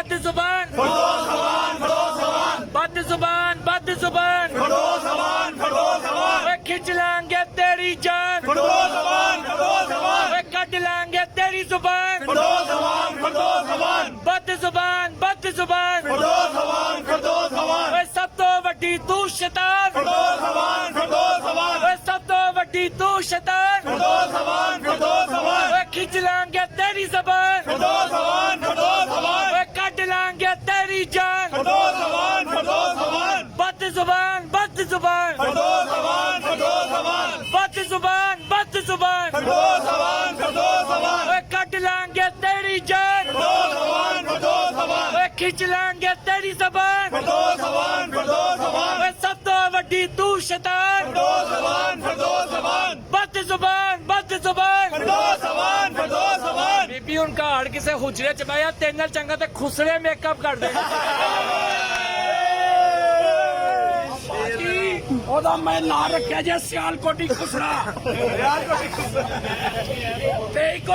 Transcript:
बद जुबान बद जुबान बद जुबान वे खिंच लांगे तेरी जान वे कट लांगे तेरी जुबान बद जुबान वे सब तो वड्डी तू शैतान वे सब तो वड्डी तू शैतान वे खिंच लांगे तेरी जुबान वे कट लांगे तेरी जान बद जुबान बद जुबान बद जुबान वे कट लांगे तेरी जान वे खिंच लांगे तेरी जुबान वे सब तो वड्डी तू शैतान बद जुबान बीबी उनका हड़ किसे हुजरे च पाया तेरे नाल चंगा ते खुसरे मेकअप कर दे ਉਹਦਾ ਮੈਂ ਨਾਂ ਰੱਖਿਆ ਜੇ ਸਿਆਲਕੋਟੀ ਖੁਸਰਾ ਤੇ ਇੱਕੋ